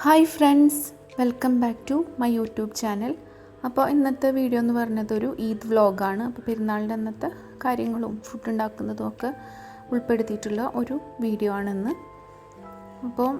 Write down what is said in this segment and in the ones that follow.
Hi friends, welcome back to my YouTube channel. അപ്പോൾ ഇന്നത്തെ video എന്ന് പറയുന്നത് ഒരു ഈദ് വ്ളോഗാണ്. അപ്പോൾ പെരുന്നാളിൻ്റെ അന്നത്തെ കാര്യങ്ങളും ഫുഡ് ഉണ്ടാക്കുന്നതും ഒക്കെ ഉൾപ്പെടുത്തിയിട്ടുള്ള ഒരു വീഡിയോ ആണിന്ന്. അപ്പോൾ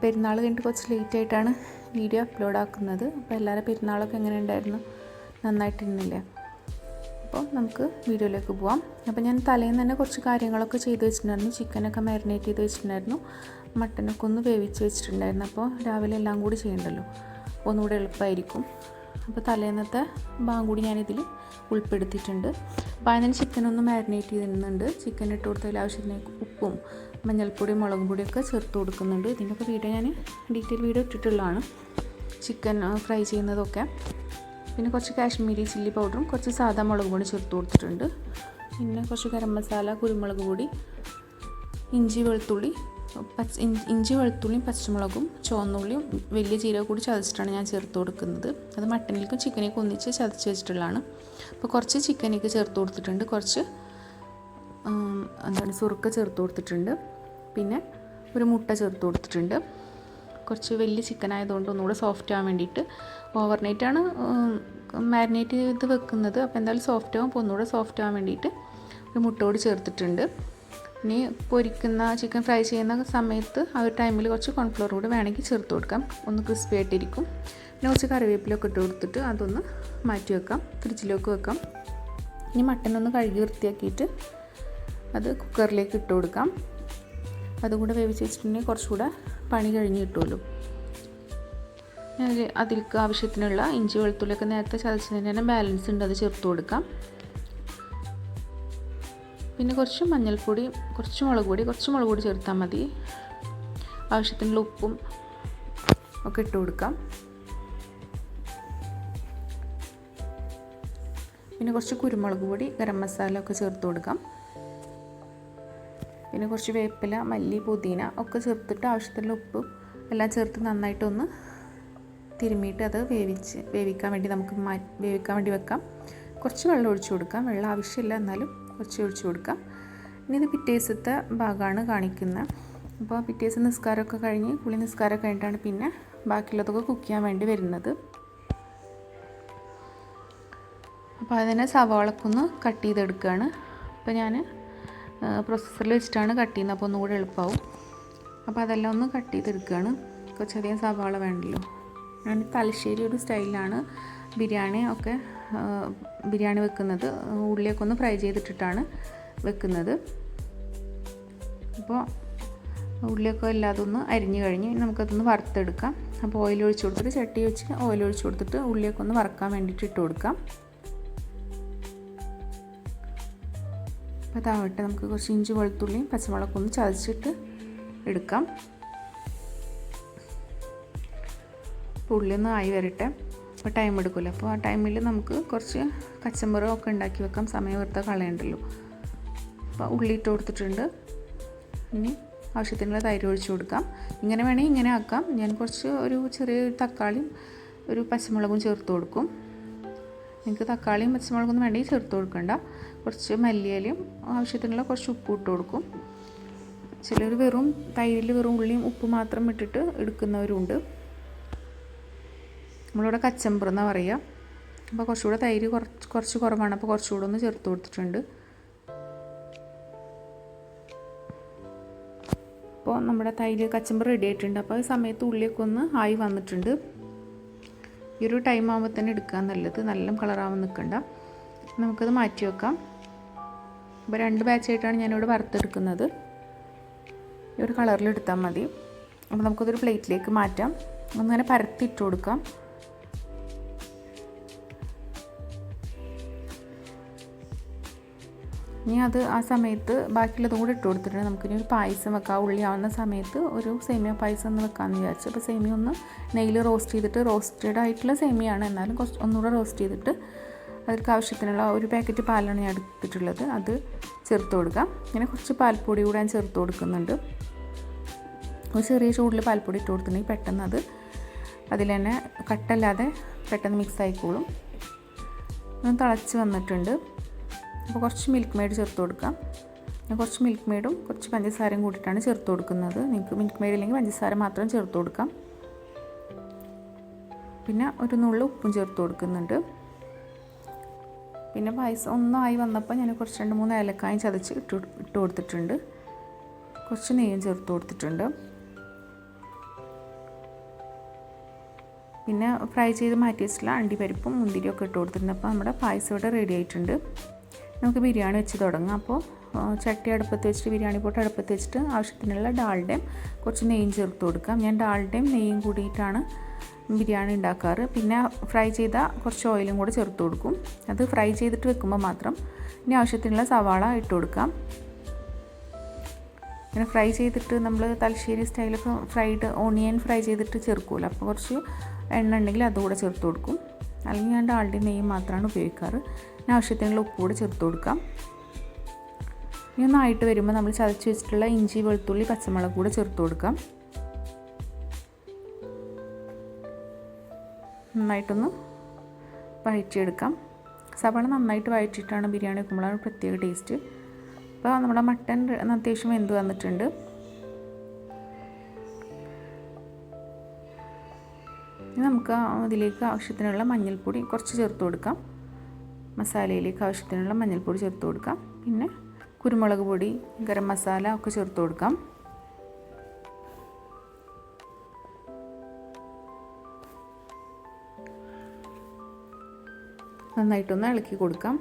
പെരുന്നാൾ കഴിഞ്ഞിട്ട് കുറച്ച് ലേറ്റ് ആയിട്ടാണ് വീഡിയോ അപ്ലോഡ് ആക്കുന്നത്. അപ്പോൾ എല്ലാവരും പെരുന്നാളൊക്കെ എങ്ങനെ ഉണ്ടായിരുന്നു? നന്നായിട്ടിരുന്നില്ലേ? അപ്പോൾ നമുക്ക് വീഡിയോയിലേക്ക് പോവാം. അപ്പോൾ ഞാൻ തലേന്ന് തന്നെ കുറച്ച് കാര്യങ്ങളൊക്കെ ചെയ്ത് വെച്ചിട്ടുണ്ടായിരുന്നു. ചിക്കനൊക്കെ മാരിനേറ്റ് ചെയ്ത് വെച്ചിട്ടുണ്ടായിരുന്നു, മട്ടനൊക്കെ ഒന്ന് വേവിച്ച് വെച്ചിട്ടുണ്ടായിരുന്നു. അപ്പോൾ രാവിലെ എല്ലാം കൂടി ചെയ്യണ്ടല്ലോ, അപ്പോൾ ഒന്നുകൂടെ എളുപ്പമായിരിക്കും. അപ്പോൾ തലേന്നത്തെ ഭാഗം കൂടി ഞാനിതിൽ ഉൾപ്പെടുത്തിയിട്ടുണ്ട്. അപ്പോൾ അതിന് ചിക്കനൊന്ന് മാരിനേറ്റ് ചെയ്തിടുന്നുണ്ട്. ചിക്കൻ ഇട്ട് കൊടുത്തതിൽ ആവശ്യത്തിന് ഉപ്പും മഞ്ഞൾപ്പൊടിയും മുളക് പൊടിയൊക്കെ ചേർത്ത് കൊടുക്കുന്നുണ്ട്. ഇതിൻ്റെയൊക്കെ വീഡിയോ ഞാൻ ഡീറ്റെയിൽ വീഡിയോ ഇട്ടിട്ടുള്ളതാണ്, ചിക്കൻ ഫ്രൈ ചെയ്യുന്നതൊക്കെ. പിന്നെ കുറച്ച് കാശ്മീരി ചില്ലി പൗഡറും കുറച്ച് സാദാ മുളക് പൊടി ചേർത്ത് കൊടുത്തിട്ടുണ്ട്. പിന്നെ കുറച്ച് ഗരം മസാല, കുരുമുളക് പൊടി, ഇഞ്ചി വെളുത്തുള്ളിയും പച്ചമുളകും ചുവന്നുള്ളിയും വലിയ ജീരകം കൂടി ചതച്ചിട്ടാണ് ഞാൻ ചേർത്ത് കൊടുക്കുന്നത്. അത് മട്ടനിലേക്കും ചിക്കനിലേക്കും ഒന്നിച്ച് ചതച്ച് വെച്ചിട്ടുള്ളതാണ്. അപ്പോൾ കുറച്ച് ചിക്കനിലേക്ക് ചേർത്ത് കൊടുത്തിട്ടുണ്ട്, കുറച്ച് സുറുക്ക ചേർത്ത് കൊടുത്തിട്ടുണ്ട്. പിന്നെ ഒരു മുട്ട ചേർത്ത് കൊടുത്തിട്ടുണ്ട്. കുറച്ച് വലിയ ചിക്കൻ ആയതുകൊണ്ട് ഒന്നുകൂടെ സോഫ്റ്റ് ആവാൻ വേണ്ടിയിട്ട് ഓവർനൈറ്റാണ് മാരിനേറ്റ് ചെയ്ത് വെക്കുന്നത്. അപ്പോൾ എന്തായാലും സോഫ്റ്റ് ആവും. അപ്പോൾ ഒന്നുകൂടെ സോഫ്റ്റ് ആവാൻ വേണ്ടിയിട്ട് ഒരു മുട്ട കൂടി ചേർത്തിട്ടുണ്ട്. ഇനി പൊരിക്കുന്ന ചിക്കൻ ഫ്രൈ ചെയ്യുന്ന സമയത്ത് ആ ഒരു ടൈമിൽ കുറച്ച് കോൺഫ്ലവർ കൂടി വേണമെങ്കിൽ ചേർത്ത് കൊടുക്കാം, ഒന്ന് ക്രിസ്പി ആയിട്ടിരിക്കും. പിന്നെ കുറച്ച് കറിവേപ്പിലൊക്കെ ഇട്ട് കൊടുത്തിട്ട് അതൊന്ന് മാറ്റി വെക്കാം, ഫ്രിഡ്ജിലേക്ക് വെക്കാം. ഇനി മട്ടനൊന്ന് കഴുകി വൃത്തിയാക്കിയിട്ട് അത് കുക്കറിലേക്ക് ഇട്ട് കൊടുക്കാം. അതുകൂടെ വേവിച്ച് വെച്ചിട്ടുണ്ടെങ്കിൽ കുറച്ചുകൂടെ പണി കഴിഞ്ഞ് കിട്ടുമല്ലോ. അതിലേക്ക് ആവശ്യത്തിനുള്ള ഇഞ്ചി വെളുത്തുള്ളിയൊക്കെ നേരത്തെ ചതച്ചതിന് തന്നെ ബാലൻസ് ഉണ്ട്, അത് ചേർത്ത് കൊടുക്കാം. പിന്നെ കുറച്ച് മഞ്ഞൾപ്പൊടി, കുറച്ച് മുളക് പൊടി ചേർത്താൽ മതി. ആവശ്യത്തിനുള്ള ഉപ്പും ഒക്കെ ഇട്ട് കൊടുക്കാം. പിന്നെ കുറച്ച് കുരുമുളക് പൊടി, ഗരം മസാല ഒക്കെ ചേർത്ത് കൊടുക്കാം. പിന്നെ കുറച്ച് വേപ്പില, മല്ലി, പുതിന ഒക്കെ ചേർത്തിട്ട് ആവശ്യത്തിനുള്ള ഉപ്പ് എല്ലാം ചേർത്ത് നന്നായിട്ടൊന്ന് തിരുമ്മിയിട്ട് അത് വേവിക്കാൻ വേണ്ടി വെക്കാം. കുറച്ച് വെള്ളം ഒഴിച്ചു കൊടുക്കാം, വെള്ളം ആവശ്യമില്ല എന്നാലും കുറച്ച് ഒഴിച്ചു കൊടുക്കാം. ഇനി ഇത് പിറ്റേ ദിവസത്തെ ഭാഗമാണ് കാണിക്കുന്നത്. അപ്പോൾ പിറ്റേ ദിവസം നിസ്കാരമൊക്കെ കഴിഞ്ഞ് നിസ്കാരം കഴിഞ്ഞിട്ടാണ് പിന്നെ ബാക്കിയുള്ളതൊക്കെ കുക്ക് ചെയ്യാൻ വേണ്ടി വരുന്നത്. അപ്പോൾ അതിനെ സവാളക്കൊന്ന് കട്ട് ചെയ്തെടുക്കുകയാണ്. അപ്പോൾ ഞാൻ പ്രോസസ്സറിൽ വെച്ചിട്ടാണ് കട്ട് ചെയ്യുന്നത്, അപ്പോൾ ഒന്നുകൂടെ എളുപ്പമാവും. അപ്പോൾ അതെല്ലാം ഒന്ന് കട്ട് ചെയ്തെടുക്കുകയാണ്. കുറച്ചധികം സവാള വേണ്ടല്ലോ. ഞാൻ തലശ്ശേരി ഒരു സ്റ്റൈലിലാണ് ബിരിയാണി വെക്കുന്നത്. ഉള്ളിയൊക്കെ ഒന്ന് ഫ്രൈ ചെയ്തിട്ടിട്ടാണ് വെക്കുന്നത്. അപ്പോൾ ഉള്ളിയൊക്കെ എല്ലാതും ഒന്ന് അരിഞ്ഞ് കഴിഞ്ഞ് നമുക്കതൊന്ന് വറുത്തെടുക്കാം. അപ്പോൾ ഓയിൽ ഒഴിച്ച് കൊടുത്തിട്ട് ചട്ടി വെച്ച് ഓയിൽ ഒഴിച്ച് കൊടുത്തിട്ട് ഉള്ളിയൊക്കെ ഒന്ന് വറക്കാൻ വേണ്ടിയിട്ട് ഇട്ട് കൊടുക്കാം. അപ്പോൾ അതാവട്ടെ, നമുക്ക് കുറച്ച് ഇഞ്ചി വെളുത്തുള്ളിയും പച്ചമുളകൊന്ന് ചതച്ചിട്ട് എടുക്കാം. അപ്പോൾ ഉള്ളിയൊന്ന് ആയി വരട്ടെ, അപ്പോൾ ടൈം എടുക്കില്ല. അപ്പോൾ ആ ടൈമിൽ നമുക്ക് കുറച്ച് കച്ചമ്പറും ഒക്കെ ഉണ്ടാക്കി വെക്കാം, സമയം വെറുതെ കളയണ്ടല്ലോ. അപ്പോൾ ഉള്ളി ഇട്ട് കൊടുത്തിട്ടുണ്ട്. ഇനി ആവശ്യത്തിനുള്ള തൈര് ഒഴിച്ച് കൊടുക്കാം. ഇങ്ങനെ വേണമെങ്കിൽ ഇങ്ങനെ ആക്കാം. ഞാൻ കുറച്ച് ഒരു ചെറിയൊരു തക്കാളിയും ഒരു പച്ചമുളകും ചേർത്ത് കൊടുക്കും. നിങ്ങൾക്ക് തക്കാളിയും പച്ചമുളകൊന്നും വേണമെങ്കിൽ ചേർത്ത് കൊടുക്കണ്ട. കുറച്ച് മല്ലിയിലയും ആവശ്യത്തിനുള്ള കുറച്ച് ഉപ്പ് ഇട്ട് കൊടുക്കും. ചിലർ തൈരിൽ വെറും ഉള്ളിയും ഉപ്പ് മാത്രം ഇട്ടിട്ട് എടുക്കുന്നവരുണ്ട്. നമ്മളിവിടെ കച്ചമ്പർ എന്നാണ് പറയുക. അപ്പോൾ കുറച്ചുകൂടെ തൈര് കുറച്ച് കുറവാണ്, അപ്പോൾ കുറച്ചുകൂടെ ഒന്ന് ചേർത്ത് കൊടുത്തിട്ടുണ്ട്. അപ്പോൾ നമ്മുടെ തൈര് കച്ചമ്പർ റെഡി ആയിട്ടുണ്ട്. അപ്പോൾ ആ സമയത്ത് ഉള്ളിയൊക്കെ ഒന്ന് ആയി വന്നിട്ടുണ്ട്. ഈ ഒരു ടൈം ആകുമ്പോൾ തന്നെ എടുക്കാൻ നല്ലത്, നല്ല കളറാവാൻ നിൽക്കണ്ട. നമുക്കത് മാറ്റി വെക്കാം. അപ്പോൾ 2 ബാച്ചായിട്ടാണ് ഞാനിവിടെ വറുത്തെടുക്കുന്നത്. ഈ ഒരു കളറിൽ എടുത്താൽ മതി. അപ്പോൾ നമുക്കതൊരു പ്ലേറ്റിലേക്ക് മാറ്റാം. ഒന്നിങ്ങനെ പരത്തിയിട്ട് കൊടുക്കാം. ഇനി അത് ആ സമയത്ത് ബാക്കിയുള്ളതും കൂടി ഇട്ട് കൊടുത്തിട്ടുണ്ട്. നമുക്കിനി ഒരു പായസം വെക്കാം. ഉള്ളി ആവുന്ന സമയത്ത് ഒരു സേമിയ പായസം ഒന്ന് വെക്കാമെന്ന് വിചാരിച്ചു. അപ്പോൾ സേമിയ ഒന്ന് നെയ്യിൽ റോസ്റ്റ് ചെയ്തിട്ട്, റോസ്റ്റഡ് ആയിട്ടുള്ള സേമിയാണ്, എന്നാലും കുറച്ച് ഒന്നുകൂടെ റോസ്റ്റ് ചെയ്തിട്ട് അതിലേക്ക് ആവശ്യത്തിനുള്ള ഒരു പാക്കറ്റ് പാലാണ് ഞാൻ എടുത്തിട്ടുള്ളത്, അത് ചേർത്ത് കൊടുക്കാം. ഇങ്ങനെ കുറച്ച് പാൽപ്പൊടി കൂടെ ഞാൻ ചേർത്ത് കൊടുക്കുന്നുണ്ട്. ഒരു ചെറിയ ചൂടിൽ പാൽപ്പൊടി ഇട്ട് കൊടുത്തിട്ടുണ്ടെങ്കിൽ പെട്ടെന്ന് അത് അതിൽ തന്നെ കട്ടല്ലാതെ പെട്ടെന്ന് മിക്സ് ആയിക്കോളും. ഒന്ന് തിളച്ച് വന്നിട്ടുണ്ട്. അപ്പോൾ കുറച്ച് മിൽക്ക് മെയ്ഡ് ചേർത്ത് കൊടുക്കാം. ഞാൻ കുറച്ച് മിൽക്ക് മെയ്ഡും കുറച്ച് പഞ്ചസാരയും കൂട്ടിയിട്ടാണ് ചേർത്ത് കൊടുക്കുന്നത്. നിങ്ങൾക്ക് മിൽക്ക് മെയ്ഡ് ഇല്ലെങ്കിൽ പഞ്ചസാര മാത്രം ചേർത്ത് കൊടുക്കാം. പിന്നെ ഒരു നുള്ളു ഉപ്പും ചേർത്ത് കൊടുക്കുന്നുണ്ട്. പിന്നെ പായസം ഒന്നായി വന്നപ്പോൾ ഞാൻ കുറച്ച് 2-3 ഏലക്കായും ചതച്ച് ഇട്ട് കൊടുത്തിട്ടുണ്ട്. കുറച്ച് നെയ്യും ചേർത്ത് കൊടുത്തിട്ടുണ്ട്. പിന്നെ ഫ്രൈ ചെയ്ത് മാറ്റി വെച്ചിട്ടുള്ള അണ്ടിപ്പരിപ്പും മുന്തിരിയൊക്കെ ഇട്ട് കൊടുത്തിട്ടുണ്ട്. അപ്പോൾ നമ്മുടെ പായസം ഇവിടെ റെഡി ആയിട്ടുണ്ട്. നമുക്ക് ബിരിയാണി വെച്ച് തുടങ്ങാം. അപ്പോൾ ചട്ടി അടുപ്പത്ത് വെച്ചിട്ട് ബിരിയാണി പോട്ട് അടുപ്പത്ത് വെച്ചിട്ട് ആവശ്യത്തിനുള്ള ഡാൽഡയും കുറച്ച് നെയ്യും ചേർത്ത് കൊടുക്കാം. ഞാൻ ഡാൽഡയും നെയ്യും കൂടിയിട്ടാണ് ബിരിയാണി ഉണ്ടാക്കാറ്. പിന്നെ ഫ്രൈ ചെയ്ത കുറച്ച് ഓയിലും കൂടെ ചേർത്ത് കൊടുക്കും. അത് ഫ്രൈ ചെയ്തിട്ട് വെക്കുമ്പോൾ മാത്രം. ഇനി ആവശ്യത്തിനുള്ള സവാള ഇട്ട് കൊടുക്കാം. പിന്നെ ഫ്രൈ ചെയ്തിട്ട് നമ്മൾ തലശ്ശേരി സ്റ്റൈലൊക്കെ ഫ്രൈഡ് ഓണിയൻ ഫ്രൈ ചെയ്തിട്ട് ചേർക്കുമല്ലോ, അപ്പോൾ കുറച്ച് എണ്ണ ഉണ്ടെങ്കിൽ അതുകൂടെ ചേർത്ത് കൊടുക്കും. അല്ലെങ്കിൽ ഞാൻ ഡാൽഡയും നെയ്യും മാത്രമാണ് ഉപയോഗിക്കാറ്. പിന്നെ ആവശ്യത്തിനുള്ള ഉപ്പ് കൂടെ ചേർത്ത് കൊടുക്കാം. ഇനി ഒന്നായിട്ട് വരുമ്പോൾ നമ്മൾ ചതച്ച് വെച്ചിട്ടുള്ള ഇഞ്ചി, വെളുത്തുള്ളി, പച്ചമുളക് കൂടെ ചേർത്ത് കൊടുക്കാം. നന്നായിട്ടൊന്ന് വഴറ്റിയെടുക്കാം. സവാള നന്നായിട്ട് വഴറ്റിയിട്ടാണ് ബിരിയാണി വെക്കുമ്പോഴാണ് പ്രത്യേക ടേസ്റ്റ്. അപ്പോൾ നമ്മുടെ മട്ടൻ അത്യാവശ്യം വെന്ത് വന്നിട്ടുണ്ട്. ഇനി നമുക്ക് അതിലേക്ക് ആവശ്യത്തിനുള്ള മഞ്ഞൾപ്പൊടി കുറച്ച് ചേർത്ത് കൊടുക്കാം. മസാലയിലേക്ക് ആവശ്യത്തിനുള്ള മഞ്ഞൾപ്പൊടി ചേർത്ത് കൊടുക്കാം. പിന്നെ കുരുമുളക് പൊടി, ഗരം മസാല ഒക്കെ ചേർത്ത് കൊടുക്കാം. നന്നായിട്ടൊന്ന് ഇളക്കി കൊടുക്കാം.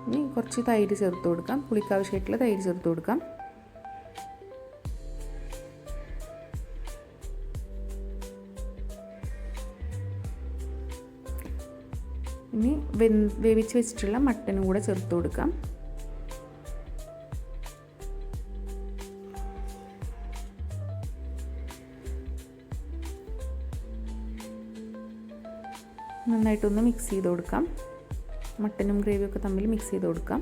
ഇനി കുറച്ച് തൈര് ചേർത്ത് കൊടുക്കാം. പുളിക്കാവശ്യമായിട്ടുള്ള തൈര് ചേർത്ത് കൊടുക്കാം. ഇനി വേവിച്ച് വെച്ചിട്ടുള്ള മട്ടനും കൂടെ ചേർത്ത് കൊടുക്കാം. നന്നായിട്ടൊന്ന് മിക്സ് ചെയ്ത് കൊടുക്കാം. മട്ടനും ഗ്രേവിയൊക്കെ തമ്മിൽ മിക്സ് ചെയ്ത് കൊടുക്കാം.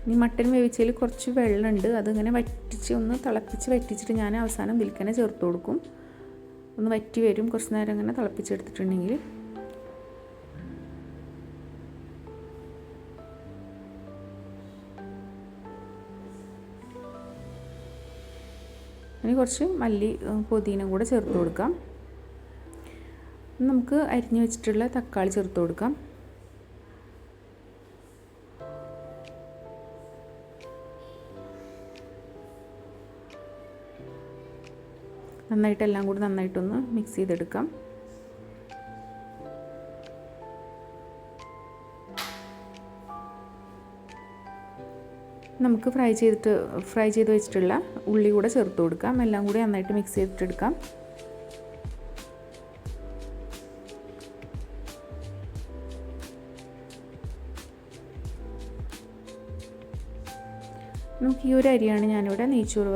ഇനി മട്ടൻ വേവിച്ചതിൽ കുറച്ച് വെള്ളമുണ്ട്, അതിങ്ങനെ ഒന്ന് തിളപ്പിച്ച് വറ്റിച്ചിട്ട് ഞാൻ അവസാനം ഇതിൽക്കന്നെ ചേർത്ത് കൊടുക്കും. ഒന്ന് വറ്റി വരും, കുറച്ച് നേരം അങ്ങനെ തിളപ്പിച്ചെടുത്തിട്ടുണ്ടെങ്കിൽ. ഇനി കുറച്ച് മല്ലി, പുതിന കൂടെ ചേർത്ത് കൊടുക്കാം. നമുക്ക് അരിഞ്ഞു വെച്ചിട്ടുള്ള തക്കാളി ചേർത്ത് കൊടുക്കാം. നന്നായിട്ട് എല്ലാം കൂടി നന്നായിട്ടൊന്ന് മിക്സ് ചെയ്തെടുക്കാം. നമുക്ക് ഫ്രൈ ചെയ്ത് വെച്ചിട്ടുള്ള ഉള്ളി കൂടെ ചേർത്ത് കൊടുക്കാം. എല്ലാം കൂടി നന്നായിട്ട് മിക്സ് ചെയ്തിട്ടെടുക്കാം. നമുക്ക് ഈ ഒരു അരിയാണ് ഞാനിവിടെ നെയ്ച്ചോറ്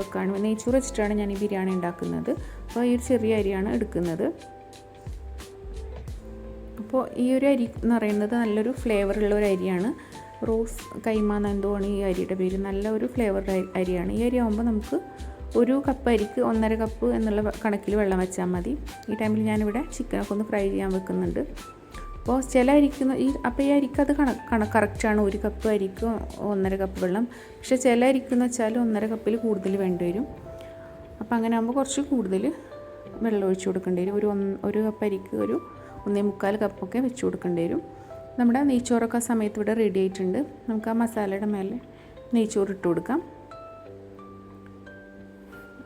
നെയ്ച്ചോറ് വെച്ചിട്ടാണ് ഞാൻ ഈ ബിരിയാണി ഉണ്ടാക്കുന്നത്. അപ്പോൾ ഈ ഒരു ചെറിയ അരിയാണ് എടുക്കുന്നത്. അപ്പോൾ ഈ ഒരു അരി എന്ന് പറയുന്നത് നല്ലൊരു ഫ്ലേവറുള്ള ഒരു അരിയാണ്. റോസ് കൈമ എന്തോണ് ഈ അരിയുടെ പേര്. നല്ല ഒരു ഫ്ലേവറുള്ള അരിയാണ്. ഈ അരി ആകുമ്പോൾ നമുക്ക് ഒരു കപ്പ് അരിക്ക് 1.5 കപ്പ് എന്നുള്ള കണക്കിൽ വെള്ളം വെച്ചാൽ മതി. ഈ ടൈമിൽ ഞാനിവിടെ ചിക്കനൊക്കെ ഒന്ന് ഫ്രൈ ചെയ്യാൻ വെക്കുന്നുണ്ട്. അപ്പോൾ ചില അരിക്ക് അപ്പോൾ ഈ അരിക്ക് അത് കറക്റ്റാണ്. 1 കപ്പ് അരിക്ക് 1.5 കപ്പ് വെള്ളം. പക്ഷേ ചില അരിക്കെന്ന് വെച്ചാൽ 1.5 കപ്പിൽ കൂടുതൽ വേണ്ടി വരും. അപ്പോൾ അങ്ങനെ ആകുമ്പോൾ കുറച്ച് കൂടുതൽ വെള്ളം ഒഴിച്ച് കൊടുക്കേണ്ടി വരും. ഒരു കപ്പ് അരിക്ക് ഒരു 1.25 കപ്പൊക്കെ വെച്ച് കൊടുക്കേണ്ടി വരും. നമ്മുടെ നെയ്ച്ചോറൊക്കെ ആ സമയത്ത് ഇവിടെ റെഡി ആയിട്ടുണ്ട്. നമുക്ക് ആ മസാലയുടെ മേലെ നെയ്ച്ചോറ് ഇട്ട് കൊടുക്കാം.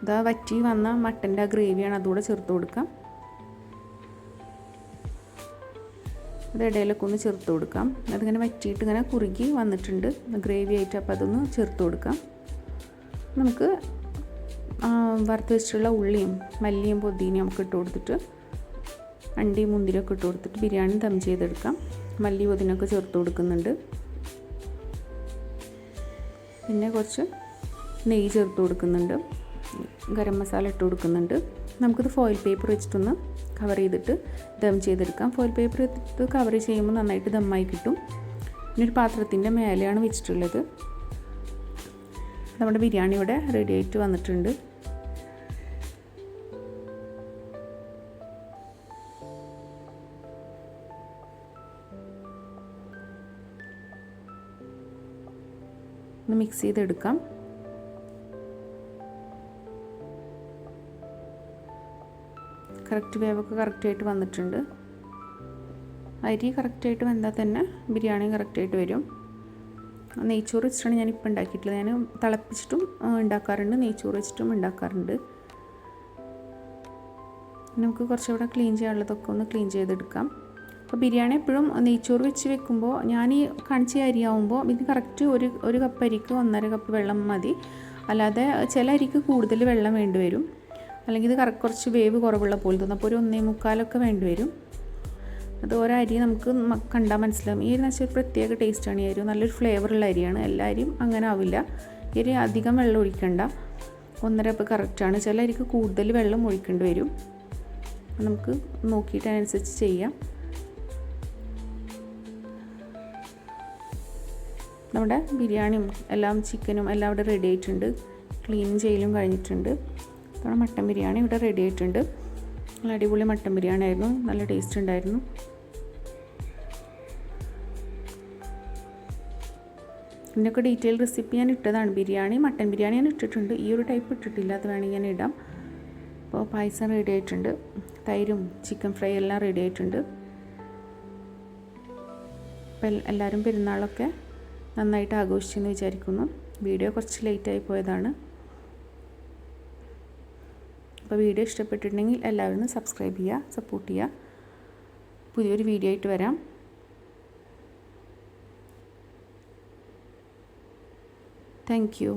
ഇതാ വറ്റി വന്ന മട്ടൻ്റെ ആ ഗ്രേവിയാണ്, അതുകൂടെ ചേർത്ത് കൊടുക്കാം. അത് ഇടയിലൊക്കെ ഒന്ന് ചേർത്ത് കൊടുക്കാം. അതിങ്ങനെ വറ്റിയിട്ട് ഇങ്ങനെ കുറുകി വന്നിട്ടുണ്ട് ഗ്രേവി ആയിട്ട്. അപ്പോൾ അതൊന്ന് ചേർത്ത് കൊടുക്കാം. നമുക്ക് വറുത്ത് വെച്ചിട്ടുള്ള ഉള്ളിയും മല്ലിയും പുതിനയും ഒക്കെ ഇട്ട് കൊടുത്തിട്ട് അണ്ടിയും മുന്തിരിയൊക്കെ ഇട്ട് കൊടുത്തിട്ട് ബിരിയാണി ദം ചെയ്തെടുക്കാം. മല്ലി പുതിനൊക്കെ ചേർത്ത് കൊടുക്കുന്നുണ്ട്. പിന്നെ കുറച്ച് നെയ്യ് ചേർത്ത് കൊടുക്കുന്നുണ്ട്. ഗരം മസാല ഇട്ട് കൊടുക്കുന്നുണ്ട്. നമുക്കിത് ഫോയിൽ പേപ്പർ വെച്ചിട്ടൊന്ന് കവർ ചെയ്തിട്ട് ദം ചെയ്തെടുക്കാം. ഫോയിൽ പേപ്പർ എടുത്ത് കവർ ചെയ്യുമ്പോൾ നന്നായിട്ട് ദമ്മായി കിട്ടും. പിന്നെ ഒരു പാത്രത്തിൻ്റെ മേലെയാണ് വെച്ചിട്ടുള്ളത്. നമ്മുടെ ബിരിയാണി ഇവിടെ റെഡി ആയിട്ട് വന്നിട്ടുണ്ട്. ഒന്ന് മിക്സ് ചെയ്തെടുക്കാം. കറക്റ്റ് വേവൊക്കെ കറക്റ്റായിട്ട് വന്നിട്ടുണ്ട്. അരി കറക്റ്റായിട്ട് വെന്താൽ തന്നെ ബിരിയാണി കറക്റ്റായിട്ട് വരും. നെയ്ച്ചോറ് വെച്ചിട്ടാണ് ഞാനിപ്പോൾ ഉണ്ടാക്കിയിട്ടുള്ളത്. ഞാൻ തിളപ്പിച്ചിട്ടും ഉണ്ടാക്കാറുണ്ട്, നെയ്ച്ചോറ് വെച്ചിട്ടും ഉണ്ടാക്കാറുണ്ട്. നമുക്ക് കുറച്ചുകൂടെ ക്ലീൻ ചെയ്യാനുള്ളതൊക്കെ ഒന്ന് ക്ലീൻ ചെയ്തെടുക്കാം. അപ്പോൾ ബിരിയാണി എപ്പോഴും നെയ്ച്ചോറ് വെച്ച് വെക്കുമ്പോൾ ഞാൻ ഈ കാണിച്ച അരിയാവുമ്പോൾ ഇതിന് കറക്റ്റ് ഒരു കപ്പ് അരിക്ക് 1.5 കപ്പ് വെള്ളം മതി. അല്ലാതെ ചില അരിക്ക് കൂടുതൽ വെള്ളം വേണ്ടി വരും, അല്ലെങ്കിൽ ഇത് കുറച്ച് വേവ് കുറവുള്ള പോലെ തോന്നും. അപ്പോൾ ഒരു 1.25 വേണ്ടി വരും. അത് ഓരോ അരി നമുക്ക് കണ്ടാൽ മനസ്സിലാവും. ഈ അരി എന്ന് വെച്ചാൽ ഒരു പ്രത്യേക ടേസ്റ്റാണ്. ഈ അരി നല്ലൊരു ഫ്ലേവറുള്ള അരിയാണ്. എല്ലാ അരിയും അങ്ങനെ ആവില്ല. ഈ അരി അധികം വെള്ളം ഒഴിക്കണ്ട, 1.5 കപ്പ് കറക്റ്റാണ്. ചില അരിക്ക് കൂടുതൽ വെള്ളം ഒഴിക്കേണ്ടി വരും. നമുക്ക് നോക്കിയിട്ട് അതിനനുസരിച്ച് ചെയ്യാം. നമ്മുടെ ബിരിയാണിയും എല്ലാം ചിക്കനും എല്ലാം ഇവിടെ റെഡി ആയിട്ടുണ്ട്. ക്ലീൻ ചെയ്യലും കഴിഞ്ഞിട്ടുണ്ട്. നമ്മുടെ മട്ടൻ ബിരിയാണി ഇവിടെ റെഡി ആയിട്ടുണ്ട്. നല്ല അടിപൊളി മട്ടൻ ബിരിയാണി ആയിരുന്നു, നല്ല ടേസ്റ്റ് ഉണ്ടായിരുന്നു. ഇതിൻ്റെയൊക്കെ ഡീറ്റെയിൽ റെസിപ്പി ഞാൻ ഇട്ടതാണ്. ബിരിയാണി, മട്ടൻ ബിരിയാണി ഞാൻ ഇട്ടിട്ടുണ്ട്. ഈ ഒരു ടൈപ്പ് ഇട്ടിട്ടില്ല, അത് വേണമെങ്കിൽ ഞാൻ ഇടാം. അപ്പോൾ പായസം റെഡി ആയിട്ടുണ്ട്, തൈരും ചിക്കൻ ഫ്രൈ എല്ലാം റെഡി ആയിട്ടുണ്ട്. അപ്പോൾ എല്ലാവരും പെരുന്നാളൊക്കെ നന്നായിട്ട് ആഘോഷിച്ചെന്ന് വിചാരിക്കുന്നു. വീഡിയോ കുറച്ച് ലേറ്റായി പോയതാണ്. അപ്പോൾ വീഡിയോ ഇഷ്ടപ്പെട്ടിട്ടുണ്ടെങ്കിൽ എല്ലാവരും സബ്സ്ക്രൈബ് ചെയ്യുക, സപ്പോർട്ട് ചെയ്യുക. പുതിയൊരു വീഡിയോ ആയിട്ട് വരാം. Thank you.